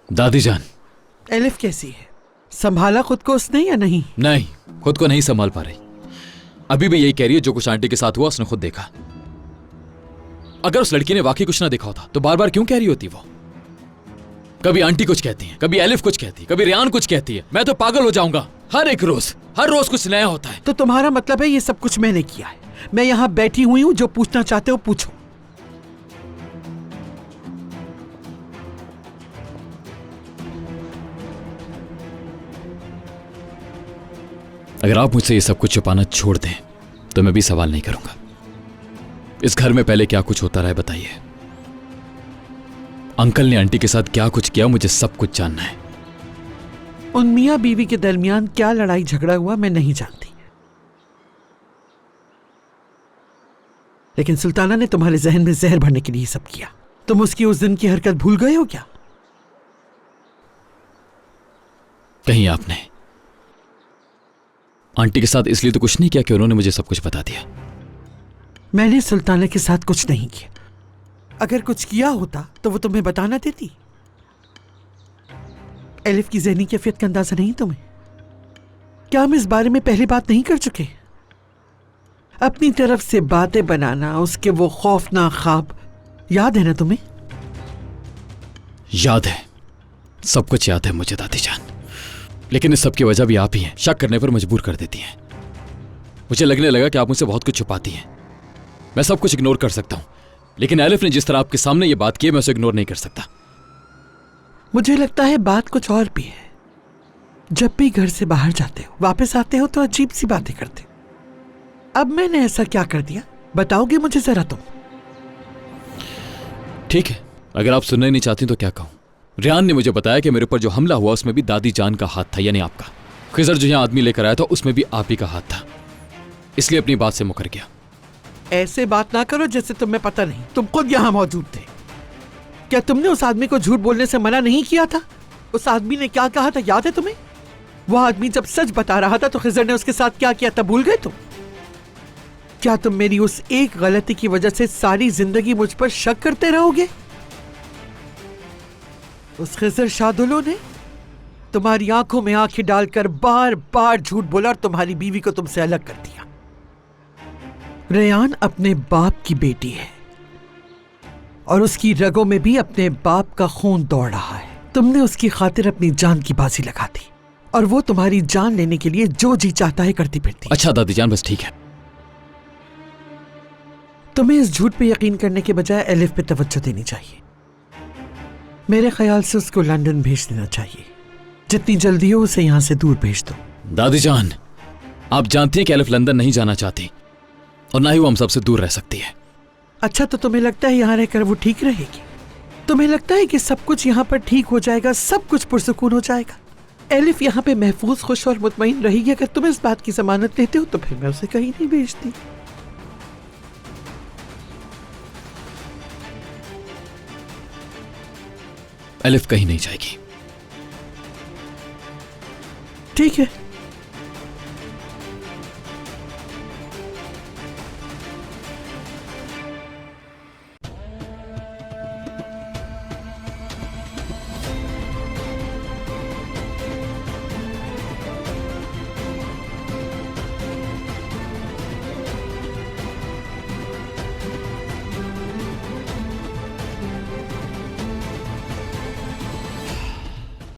दादी जान, एलिफ कैसी है? संभाला खुद को उसने या नहीं? नहीं, खुद को नहीं संभाल पा रही। अभी भी यही कह रही है जो कुछ आंटी के साथ हुआ उसने खुद देखा। अगर उस लड़की ने वाकई कुछ ना देखा होता तो बार बार क्यों कह रही होती वो? कभी आंटी कुछ कहती है, कभी एलिफ कुछ कहती है, कभी रेयान कुछ कहती है। मैं तो पागल हो जाऊंगा। हर रोज कुछ नया होता है। तो तुम्हारा मतलब है ये सब कुछ मैंने किया है? मैं यहाँ बैठी हुई हूँ, जो पूछना चाहते हो पूछो। अगर आप मुझसे ये सब कुछ छुपाना छोड़ दें तो मैं भी सवाल नहीं करूंगा। इस घर में पहले क्या कुछ होता रहा है बताइए। अंकल ने आंटी के साथ क्या कुछ किया, मुझे सब कुछ जानना है। उन मियां बीवी के दरमियान क्या लड़ाई झगड़ा हुआ मैं नहीं जानती, लेकिन सुल्ताना ने तुम्हारे जहन में जहर भरने के लिए सब किया। तुम उसकी उस दिन की हरकत भूल गए हो क्या? कहीं आपने आंटी के साथ इसलिए तो कुछ नहीं किया कि उन्होंने मुझे सब कुछ बता दिया। मैंने सुल्ताना के साथ कुछ नहीं किया। अगर कुछ किया होता तो वो तुम्हें बताना देती। एलिफ की ज़हनी कैफियत का अंदाजा नहीं तुम्हें? क्या हम इस बारे में पहले बात नहीं कर चुके? अपनी तरफ से बातें बनाना, उसके वो खौफनाक ख्वाब याद है ना तुम्हें? याद है, सब कुछ याद है मुझे दादी जान, लेकिन इस सब की वजह भी आप ही हैं। शक करने पर मजबूर कर देती हैं। मुझे लगने लगा कि आप मुझसे बहुत कुछ छुपाती हैं। मैं सब कुछ इग्नोर कर सकता हूं, लेकिन एलिफ ने जिस तरह आपके सामने ये बात की, मैं उसे इग्नोर नहीं कर सकता। मुझे लगता है बात कुछ और भी है। जब भी घर से बाहर जाते हो, वापस आते हो तो अजीब सी बातें करते हो। अब मैंने ऐसा क्या कर दिया बताओगे मुझे जरा तुम? ठीक है, अगर आप सुनना ही नहीं चाहती तो क्या कहूं। रेयान ने मुझे बताया कि मेरे ऊपर जो हमला हुआ उसमें भी दादी जान का हाथ था, यानी आपका। खिजर जो यहां आदमी लेकर आया था उसमें भी आप ही का हाथ था, इसलिए अपनी बात से मुकर गया। ऐसे बात ना करो जैसे तुम्हें पता नहीं। तुम खुद यहां मौजूद थे। क्या तुमने उस आदमी को झूठ बोलने से मना नहीं किया था? उस आदमी ने क्या कहा था याद है तुम्हें? वो आदमी जब सच बता रहा था तो खिजर ने उसके साथ क्या किया था भूल गए तुम? क्या तुम मेरी उस एक गलती की वजह से सारी जिंदगी मुझ पर शक करते रहोगे? उस खिजर शादुलो ने तुम्हारी आंखों में आंखें डालकर बार बार झूठ बोला और तुम्हारी बीवी को तुमसे अलग कर दिया। रेयान अपने बाप की बेटी है और उसकी रगों में भी अपने बाप का खून दौड़ रहा है। तुमने उसकी खातिर अपनी जान की बाजी लगा दी और वो तुम्हारी जान लेने के लिए जो जी चाहता है करती फिरती। अच्छा दादी जान, बस ठीक है। तुम्हें इस झूठ पे यकीन करने के बजाय एलिफ पे तवज्जो देनी चाहिए। मेरे ख्याल से उसको लंदन भेज देना चाहिए। जितनी जल्दी हो उसे यहां से दूर भेज दो। दादी जान, आप जानती हैं कि एलिफ लंदन नहीं जाना चाहती और ना ही वो हम सबसे दूर रह सकती है। अच्छा, तो तुम्हें लगता है यहां रहकर वो ठीक रहेगी? तुम्हें लगता है कि सब कुछ यहां पर ठीक हो जाएगा, सब कुछ पुरसुकून हो जाएगा? एलिफ यहां पे महफूज, खुश और मुतमईन रहेगी। अगर तुम इस बात की जमानत लेते हो तो फिर मैं उसे कहीं नहीं भेजती। एलिफ कहीं नहीं जाएगी। ठीक है,